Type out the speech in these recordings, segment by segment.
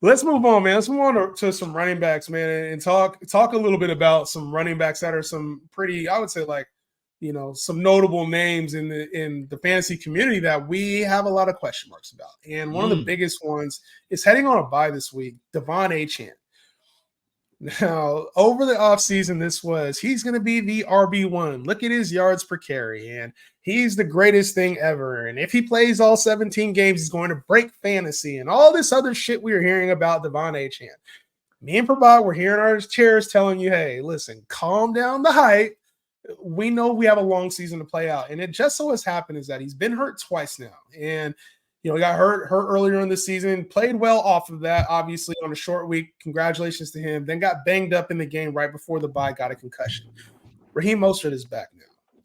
Let's move on, man. Let's move on to some running backs, man, and talk a little bit about some running backs that are some pretty, I would say, like, some notable names in the fantasy community that we have a lot of question marks about. And one of the biggest ones is heading on a bye this week, Devon Achane. Now, over the offseason, he's going to be the RB1. Look at his yards per carry, and he's the greatest thing ever. And if he plays all 17 games, he's going to break fantasy and all this other shit we were hearing about Devon Achane. Me and Prabhat were here in our chairs telling you, hey, listen, calm down the hype. We know we have a long season to play out. And it just so has happened is that he's been hurt twice now. And he got hurt earlier in the season, played well off of that, obviously, on a short week. Congratulations to him. Then got banged up in the game right before the bye, got a concussion. Raheem Mostert is back now.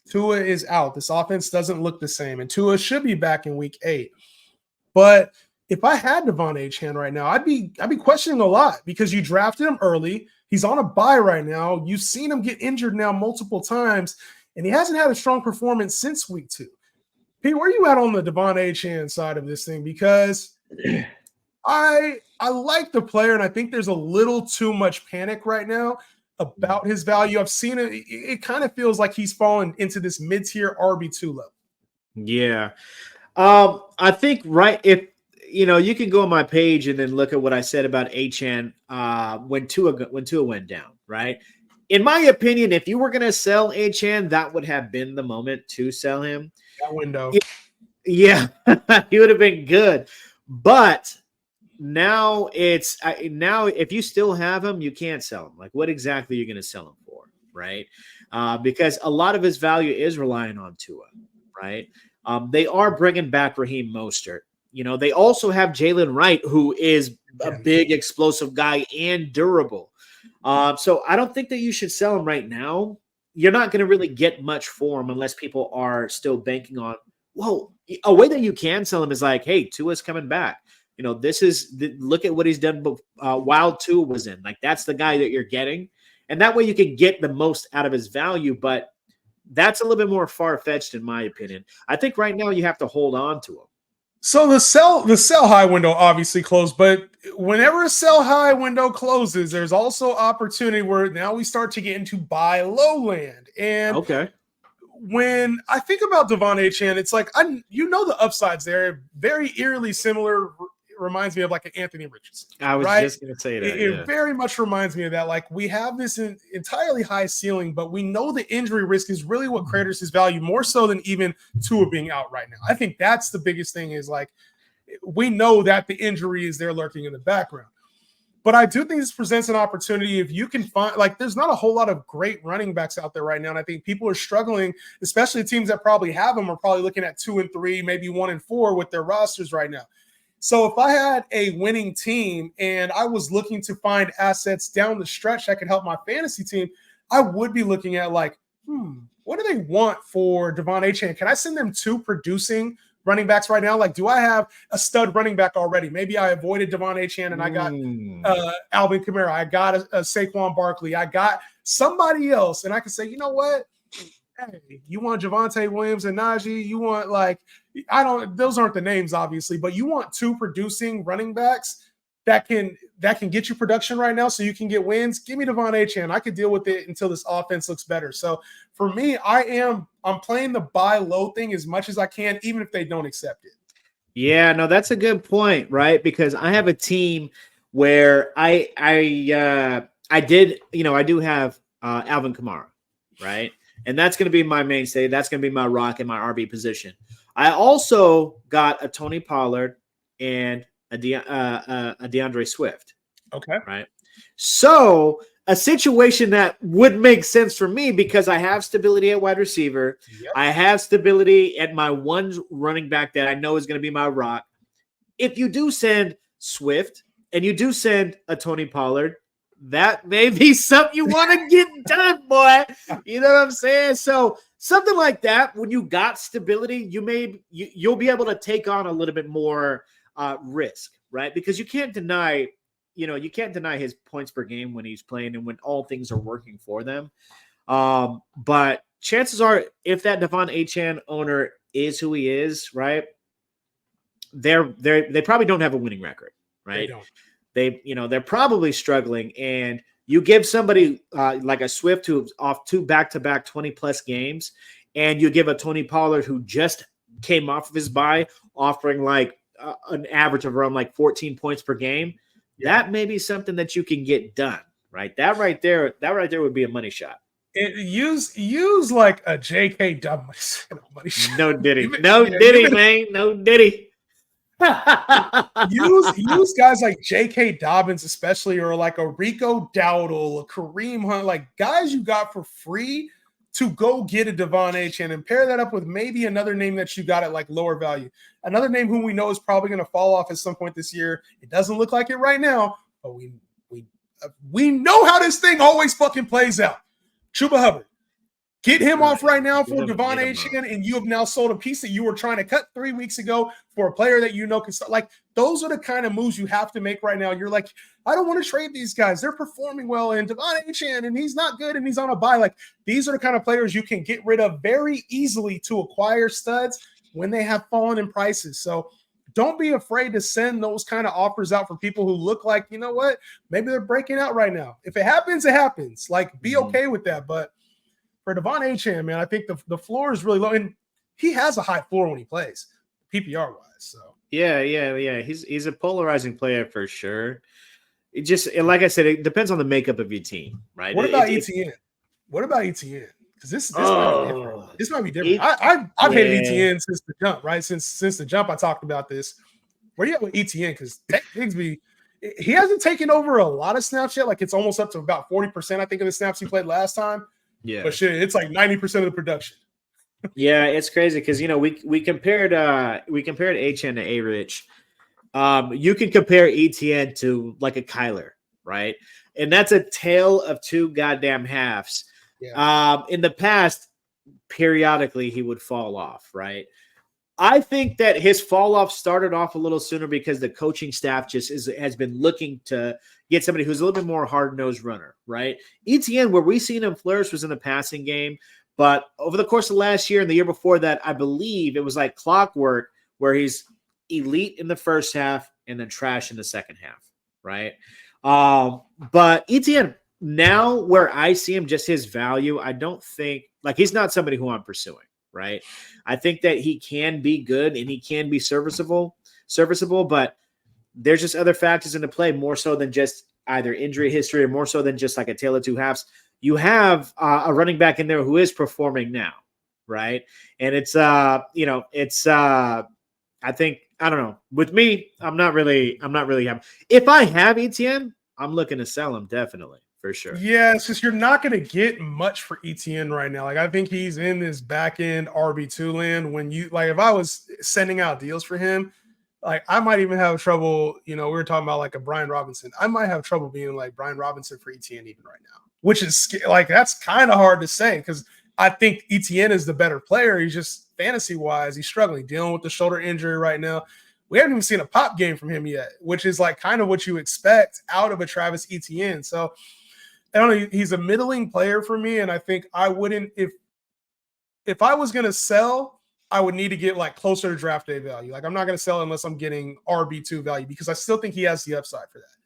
Tua is out. This offense doesn't look the same, and Tua should be back in week 8. But if I had Devon Achane right now, I'd be questioning a lot because you drafted him early. He's on a bye right now. You've seen him get injured now multiple times, and he hasn't had a strong performance since week 2. Pete, where are you at on the Devon Achane side of this thing? Because I like the player, and I think there's a little too much panic right now about his value. I've seen it. It kind of feels like he's fallen into this mid-tier RB2 level. Yeah. I think if you can go on my page and then look at what I said about Achane when Tua went down, right? In my opinion, if you were going to sell Achane, that would have been the moment to sell him. That window. Yeah, he would have been good. But now if you still have him, you can't sell him. Like, what exactly are you going to sell him for, right? Because a lot of his value is relying on Tua, right? They are bringing back Raheem Mostert. They also have Jalen Wright, who is a big explosive guy and durable. So I don't think that you should sell him right now. You're not going to really get much for him unless people are still banking on, well, a way that you can sell him is like, hey, Tua's coming back. Look at what he's done while Tua was in. Like, that's the guy that you're getting. And that way you can get the most out of his value. But that's a little bit more far-fetched in my opinion. I think right now you have to hold on to him. So the sell high window obviously closed, but whenever a sell high window closes, there's also opportunity where now we start to get into buy low land. And when I think about Devon Achane, it's like the upsides there, very eerily similar. Reminds me of like an Anthony Richardson. I was just going to say that. It very much reminds me of that. Like, we have this entirely high ceiling, but we know the injury risk is really what craters his value more so than even Tua being out right now. I think that's the biggest thing is, like, we know that the injury is there lurking in the background. But I do think this presents an opportunity if you can find, like, there's not a whole lot of great running backs out there right now. And I think people are struggling, especially teams that probably have them are probably looking at 2 and 3, maybe 1 and 4 with their rosters right now. So if I had a winning team and I was looking to find assets down the stretch that could help my fantasy team, I would be looking at like, what do they want for Devon Achane? Can I send them 2 producing running backs right now? Like, do I have a stud running back already? Maybe I avoided Devon Achane and I got Alvin Kamara. I got a Saquon Barkley. I got somebody else. And I can say, you know what? Hey, you want Javonte Williams and Najee? You want, like, those aren't the names, obviously, but you want 2 producing running backs that can get you production right now so you can get wins. Give me Devon Achane. I could deal with it until this offense looks better. So for me, I'm playing the buy low thing as much as I can, even if they don't accept it. Yeah, no, that's a good point, right? Because I have a team where I do have Alvin Kamara, right? And that's going to be my mainstay. That's going to be my rock in my RB position. I also got a Tony Pollard and a DeAndre Swift. Okay. Right. So a situation that would make sense for me because I have stability at wide receiver. Yep. I have stability at my one running back that I know is going to be my rock. If you do send Swift and you do send a Tony Pollard, that may be something you want to get done, boy. You know what I'm saying? So something like that, when you got stability, you'll be able to take on a little bit more risk, right? Because you can't deny his points per game when he's playing and when all things are working for them. But chances are, if that Devon Achane owner is who he is, right, they probably don't have a winning record, right? They don't. they're probably struggling, and you give somebody like a Swift who's off 2 back-to-back 20-plus games, and you give a Tony Pollard who just came off of his bye offering like an average of around like 14 points per game. Yeah. That may be something that you can get done, right? That right there would be a money shot. Use like a J.K. Dobbins. No Diddy. No Diddy, man. No Diddy. use guys like J.K. Dobbins, especially, or like a Rico Dowdle, a Kareem Hunt, like guys you got for free to go get a Devon Achane and pair that up with maybe another name that you got at like lower value. Another name whom we know is probably going to fall off at some point this year. It doesn't look like it right now, but we know how this thing always fucking plays out. Chuba Hubbard. Get him off right now for Devon Achane, and you have now sold a piece that you were trying to cut 3 weeks ago for a player that you know can start. Like, those are the kind of moves you have to make right now. You're like, I don't want to trade these guys. They're performing well, and Devon Achane, and he's not good, and he's on a bye. Like, these are the kind of players you can get rid of very easily to acquire studs when they have fallen in prices. So don't be afraid to send those kind of offers out for people who look like, you know what, maybe they're breaking out right now. If it happens, it happens. Like, be okay with that. But for Devon Achane, man, I think the floor is really low, and he has a high floor when he plays, PPR wise. So yeah. He's a polarizing player for sure. It just, like I said, it depends on the makeup of your team, right? What about ETN? What about ETN? Because this might be different. This might be different. I've hated ETN since the jump, right? Since the jump, I talked about this. Where do you have with ETN? Because Higsby, he hasn't taken over a lot of snaps yet. Like, it's almost up to about 40%, I think, of the snaps he played last time. Yeah, but shit, it's like 90% of the production. Yeah, it's crazy because we compared Achane to A-Rich. You can compare ETN to like a Kyler, right? And that's a tale of two goddamn halves. Yeah. In the past, periodically he would fall off, right? I think that his fall off started off a little sooner because the coaching staff has been looking to get somebody who's a little bit more hard-nosed runner, right? ETN, where we seen him flourish was in the passing game, but over the course of last year and the year before that, I believe it was like clockwork where he's elite in the first half and then trash in the second half, right? But ETN, now where I see him, just his value, I don't think, like, he's not somebody who I'm pursuing, right? I think that he can be good and he can be serviceable, but there's just other factors into play more so than just either injury history or more so than just like a tale of two halves. You have a running back in there who is performing now, right? And it's, I think, I don't know. With me, I'm not really happy. If I have ETN, I'm looking to sell him definitely. For sure. Yeah, it's just you're not going to get much for ETN right now. Like, I think he's in this back end RB2 land. When you, like, if I was sending out deals for him, like, I might even have trouble. We were talking about like a Brian Robinson. I might have trouble being like Brian Robinson for ETN even right now, which is like, that's kind of hard to say because I think ETN is the better player. He's just fantasy wise, he's struggling, dealing with the shoulder injury right now. We haven't even seen a pop game from him yet, which is like kind of what you expect out of a Travis Etienne. So I don't know. He's a middling player for me, and I think I wouldn't if I was going to sell, I would need to get like closer to draft day value. Like, I'm not going to sell unless I'm getting RB2 value because I still think he has the upside for that.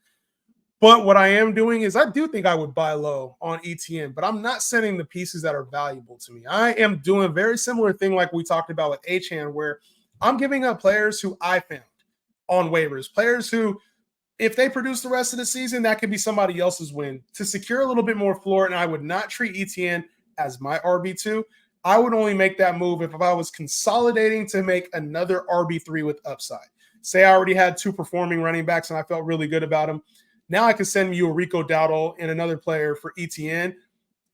But what I am doing is I do think I would buy low on ETN, but I'm not sending the pieces that are valuable to me. I am doing a very similar thing like we talked about with Achane, where I'm giving up players who I found on waivers, players who, if they produce the rest of the season, that could be somebody else's win to secure a little bit more floor. And I would not treat ETN as my RB2. I would only make that move if I was consolidating to make another RB3 with upside. Say I already had two performing running backs and I felt really good about them. Now I can send you a Rico Dowdle and another player for ETN.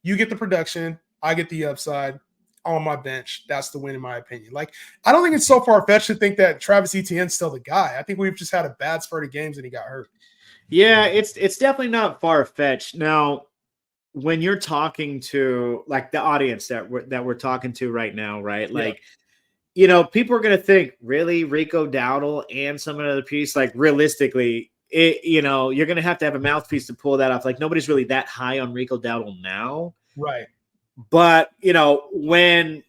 You get the production. I get the upside on my bench. That's the win in my opinion. Like, I don't think it's so far-fetched to think that Travis Etienne's still the guy. I think we've just had a bad spurt of games and he got hurt. Yeah, it's definitely not far-fetched. Now, when you're talking to like the audience that we're talking to right now, right? Like, people are going to think, really, Rico Dowdle and some other piece, like realistically, you're going to have a mouthpiece to pull that off. Like, nobody's really that high on Rico Dowdle now. Right. But, when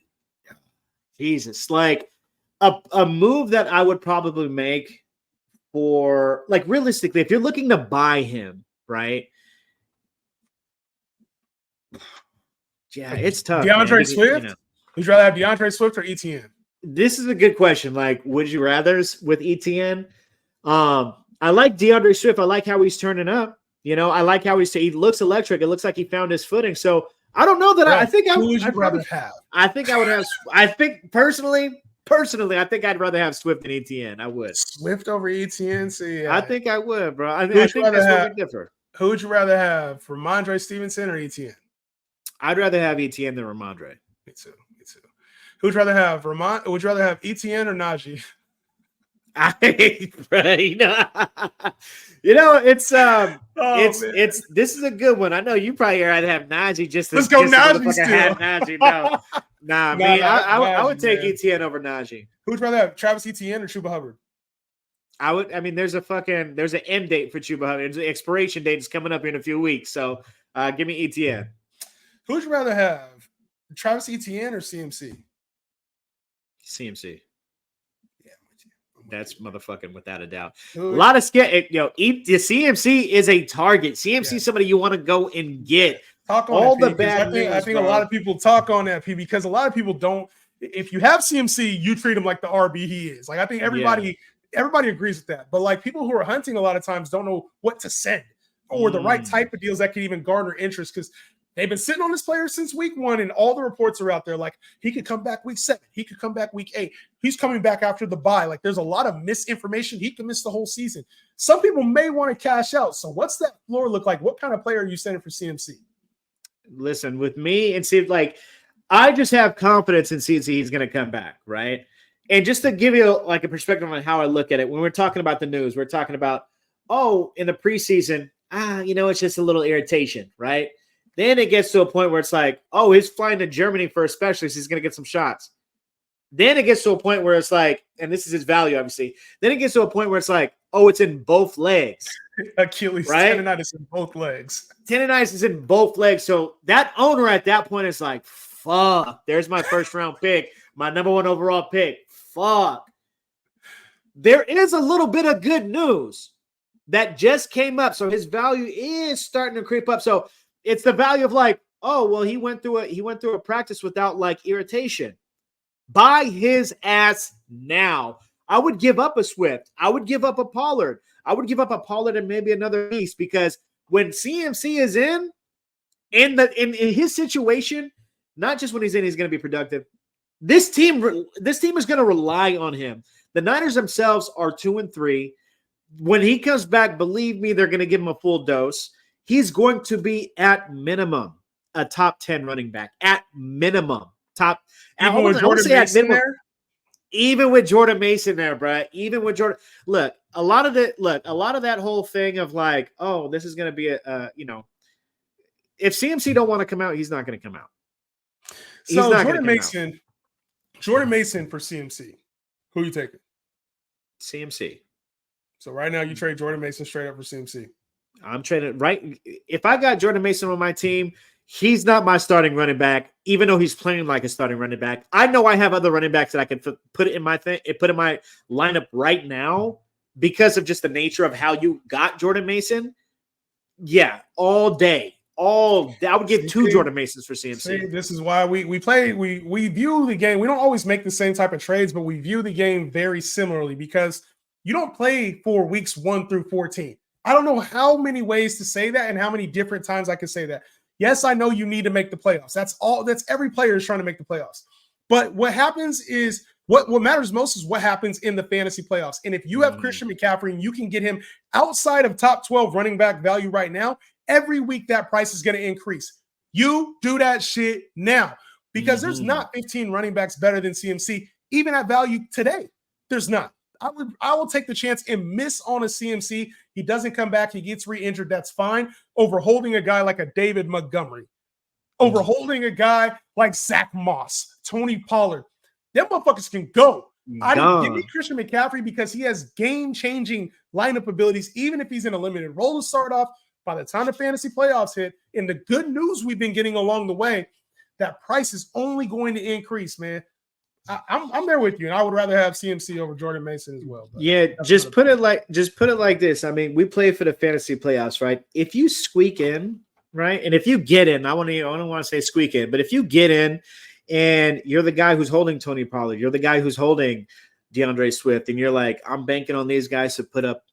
Jesus, like a move that I would probably make for, like, realistically, if you're looking to buy him, right? Yeah, it's tough, man. DeAndre Swift? Would you rather have DeAndre Swift or ETN? This is a good question. Like, would you rather's with ETN? I like DeAndre Swift. I like how he's turning up. I like how he looks electric. It looks like he found his footing. So I don't know that Right. I think Who would you rather have? I think I would have. I think personally, I think I'd rather have Swift than ETN. I would. Swift over ETN? See, I think I would, bro. I Who'd think you that's rather where have? we differ. Who would you rather have, Ramondre Stevenson or ETN? I'd rather have ETN than Ramondre. Me too. Who'd you rather have, would you rather have ETN or Najee? It's this is a good one. I know you probably rather have Najee just Let's go Najee still. Had Najee. I would take ETN over Najee. Who'd you rather have, Travis Etienne or Chuba Hubbard? There's an end date for Chuba Hubbard. The expiration date is coming up in a few weeks. So give me ETN. Who'd you rather have, Travis Etienne or CMC? CMC. Yeah, that's motherfucking without a doubt. Who? A lot of the CMC is a target. CMC is somebody you want to go and get. Talk on all that, the bad news, I think a lot of people talk on that, P, because a lot of people don't. If you have CMC, you treat him like the RB he is. Like, I think everybody agrees with that. But like, people who are hunting a lot of times don't know what to send or the right type of deals that can even garner interest, because they've been sitting on this player since week 1, and all the reports are out there. Like, he could come back week 7. He could come back week 8. He's coming back after the bye. Like, there's a lot of misinformation. He could miss the whole season. Some people may want to cash out. So what's that floor look like? What kind of player are you sending for CMC? Listen, with me, and see, like, I just have confidence in CMC he's going to come back, right? And just to give you like a perspective on how I look at it, when we're talking about the news, we're talking about, in the preseason, it's just a little irritation, right? Then it gets to a point where it's like, he's flying to Germany for a specialist. He's going to get some shots. Then it gets to a point where it's like, and this is his value, obviously. Then it gets to a point where it's like, it's in both legs. Achilles tendonitis in both legs. Tendonitis is in both legs. So that owner at that point is like, fuck, there's my first round pick, my number 1 overall pick. Fuck. There is a little bit of good news that just came up. So his value is starting to creep up. So it's the value of like, he went through a practice without like irritation. Buy his ass now. I would give up a Swift. I would give up a Pollard. I would give up a Pollard and maybe another piece, because when CMC is in his situation, not just when he's in, he's going to be productive. This team is going to rely on him. The Niners themselves are 2-3. When he comes back, believe me, they're going to give him a full dose. He's going to be at minimum a top 10 running back. At minimum, top. Even with Jordan Mason there. Even with Jordan Mason there, bro. Even with Jordan, look, a lot of that whole thing of like, this is going to be if CMC don't want to come out, he's not going to come out. So Jordan Mason for CMC. Who you taking? CMC. So right now you trade Jordan Mason straight up for CMC. I'm trading right. If I got Jordan Mason on my team, he's not my starting running back, even though he's playing like a starting running back. I know I have other running backs that I can put in my lineup right now because of just the nature of how you got Jordan Mason. Yeah, all day. I would give 2 Jordan Masons for CMC. See, this is why we view the game. We don't always make the same type of trades, but we view the game very similarly, because you don't play for weeks 1 through 14. I don't know how many ways to say that and how many different times I can say that. Yes, I know you need to make the playoffs. That's every player is trying to make the playoffs. But what happens is what matters most is what happens in the fantasy playoffs. And if you have Christian McCaffrey and you can get him outside of top 12 running back value right now, every week that price is going to increase. You do that shit now, because there's not 15 running backs better than CMC, even at value today. There's not. I will take the chance and miss on a CMC. He doesn't come back. He gets re-injured. That's fine. Over holding a guy like a David Montgomery, over holding a guy like Zach Moss, Tony Pollard. Them motherfuckers can go. I didn't give me Christian McCaffrey because he has game-changing lineup abilities, even if he's in a limited role to start off. By the time the fantasy playoffs hit, and the good news we've been getting along the way, that price is only going to increase, man. I'm there with you, and I would rather have CMC over Jordan Mason as well. Yeah, just put it like this. I mean, we play for the fantasy playoffs, right? If you squeak in, right, and if you get in, I don't want to say squeak in, but if you get in, and you're the guy who's holding Tony Pollard, you're the guy who's holding DeAndre Swift, and you're like, I'm banking on these guys to put up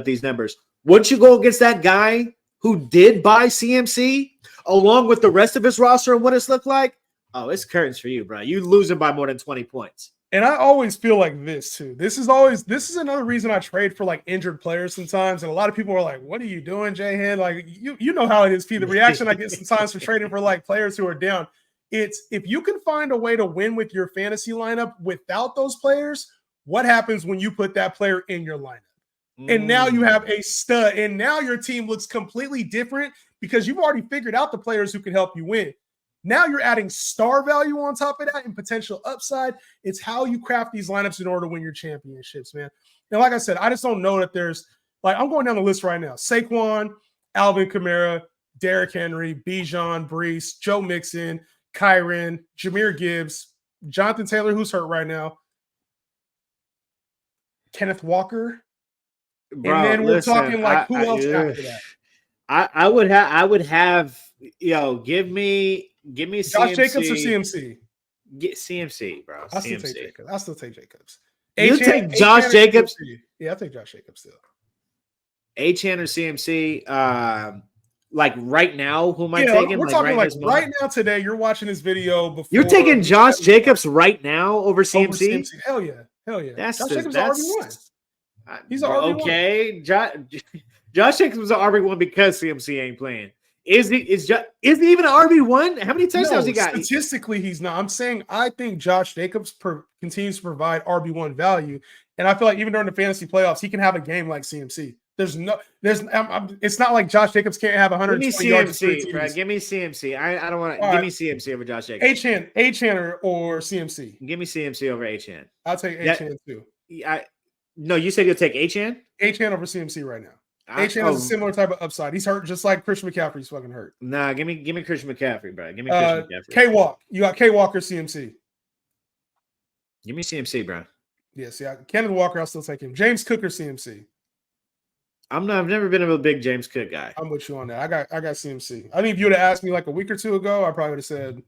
these numbers. Once you go against that guy who did buy CMC along with the rest of his roster and what it's looked like, oh, it's curtains for you, bro. You losing by more than 20 points. And I always feel like this too. This is another reason I trade for like injured players sometimes. And a lot of people are like, "What are you doing, J-Hen?" Like you know how it is, P. The reaction I get sometimes for trading for like players who are down. It's if you can find a way to win with your fantasy lineup without those players, what happens when you put that player in your lineup? And now you have a stud, and now your team looks completely different because you've already figured out the players who can help you win. Now you're adding star value on top of that and potential upside. It's how you craft these lineups in order to win your championships, man. And like I said, I just don't know that there's like I'm going down the list right now. Saquon, Alvin Kamara, Derrick Henry, Bijan, Brees, Joe Mixon, Kyren, Jahmyr Gibbs, Jonathan Taylor, who's hurt right now, Kenneth Walker. Bro, and then we're talking like who else after that? I would have give me Josh CMC. Jacobs or CMC? Get CMC, bro. I still take Jacobs. I still take Jacobs. You take Josh Jacobs? Yeah, I'll take Josh Jacobs still. Achane or CMC? Like right now, who am I Yeah, taking? we're talking like right now today. You're watching this video before. You're taking Josh Jacobs right now over CMC? Hell yeah. Josh Jacobs is RB1. He's an RB1. Okay. Josh Jacobs was an RB1 because CMC ain't playing. Is he even an RB1? How many touchdowns he got? Statistically, he's not. I'm saying I think Josh Jacobs continues to provide RB1 value, and I feel like even during the fantasy playoffs, he can have a game like CMC. It's not like Josh Jacobs can't have 120 yards. Give me CMC. I don't want to give me CMC over Josh Jacobs. Achane or CMC. Give me CMC over Achane. I'll take Achane too. No, you said you'll take Achane? Achane over CMC right now. Achane has a similar type of upside. He's hurt just like Christian McCaffrey's fucking hurt. Nah, give me Christian McCaffrey, bro. Give me Christian McCaffrey. K-Walk. You got K-Walk or CMC? Give me CMC, bro. Yes, yeah. Kenneth Walker, I'll still take him. James Cook or CMC? I've never been a big James Cook guy. I'm with you on that. I got CMC. I think if you would have asked me like a week or two ago, I probably would have said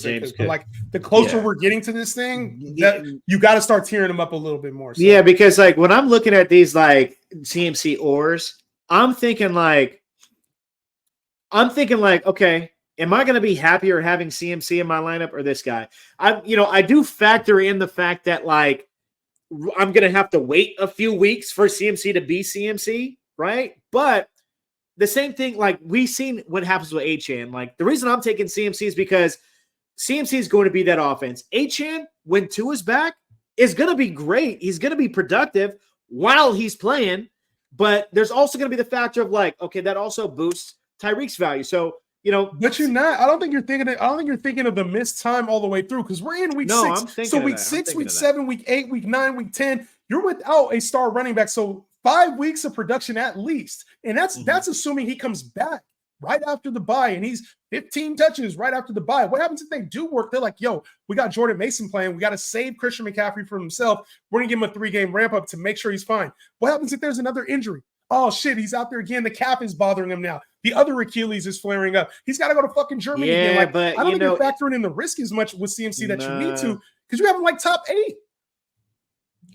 James Cook. But like the closer we're getting to this thing, that you got to start tearing them up a little bit more. So. Yeah, because like when I'm looking at these like CMC ors, I'm thinking like, okay, am I going to be happier having CMC in my lineup or this guy? I do factor in the fact that like I'm going to have to wait a few weeks for CMC to be CMC, right? But the same thing, like we've seen what happens with Achane. Like the reason I'm taking CMC is because CMC is going to be that offense. Achane, when Tua's back, is going to be great. He's going to be productive while he's playing. But there's also going to be the factor of like, okay, that also boosts Tyreek's value. So, but you're not. I don't think you're thinking of the missed time all the way through because we're in week 6. I'm thinking so week 6, week 7, week 8, week 9, week 10. You're without a star running back. So 5 weeks of production at least, and that's assuming he comes back right after the bye and he's 15 touches right after the bye. What happens if they do work? They're like, yo, we got Jordan Mason playing. We got to save Christian McCaffrey from himself. We're going to give him a 3-game ramp up to make sure he's fine. What happens if there's another injury? Oh, shit, he's out there again. The calf is bothering him now. The other Achilles is flaring up. He's got to go to fucking Germany again. Like, but I don't think you're factoring in the risk as much with CMC that you need to because you have him like top 8.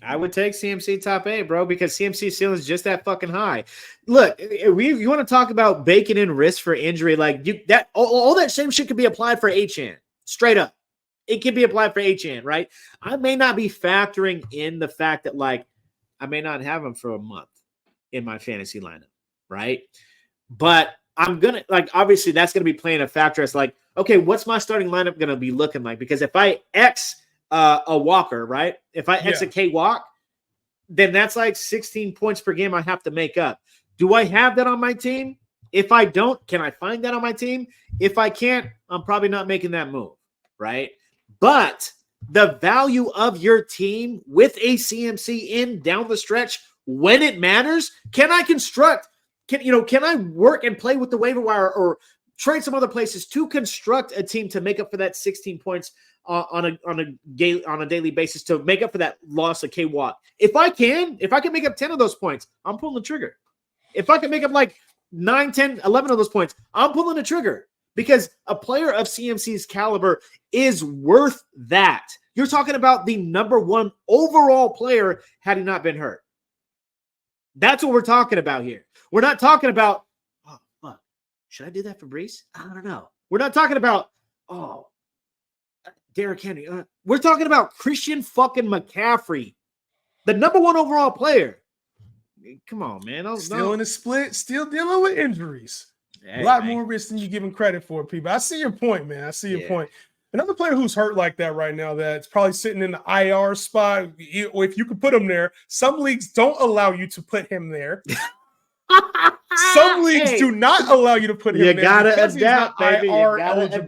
I would take CMC top 8, bro, because CMC ceiling is just that fucking high. Look, you want to talk about baking in risk for injury, like all that same shit could be applied for Achane, straight up. It can be applied for Achane, right? I may not be factoring in the fact that like I may not have him for a month in my fantasy lineup, right? But I'm gonna obviously that's gonna be playing a factor. It's like, okay, what's my starting lineup gonna be looking like? Because if I X a Walker, right? If I X a K-Walk, then that's like 16 points per game I have to make up. Do I have that on my team? If I don't, can I find that on my team? If I can't, I'm probably not making that move, right? But the value of your team with a CMC in down the stretch when it matters, can I construct? Can I work and play with the waiver wire or trade some other places to construct a team to make up for that 16 points on a daily basis to make up for that loss of K Watt. If I can make up 10 of those points, I'm pulling the trigger. If I can make up like 9, 10, 11 of those points, I'm pulling the trigger because a player of CMC's caliber is worth that. You're talking about the number 1 overall player had he not been hurt. That's what we're talking about here. We're not talking about, oh, fuck, should I do that for Brees? I don't know. We're not talking about, oh, Derrick Henry. We're talking about Christian fucking McCaffrey, the number 1 overall player. Come on, man. Still in the split, still dealing with injuries. Hey, a lot man. more risk than you give him credit for, people. I see your point, man. I see your point. Another player who's hurt like that right now that's probably sitting in the IR spot, if you could put him there, some leagues don't allow you to put him there. Some leagues do not allow you to put him there. You gotta because he's not adapt, baby. IR eligible.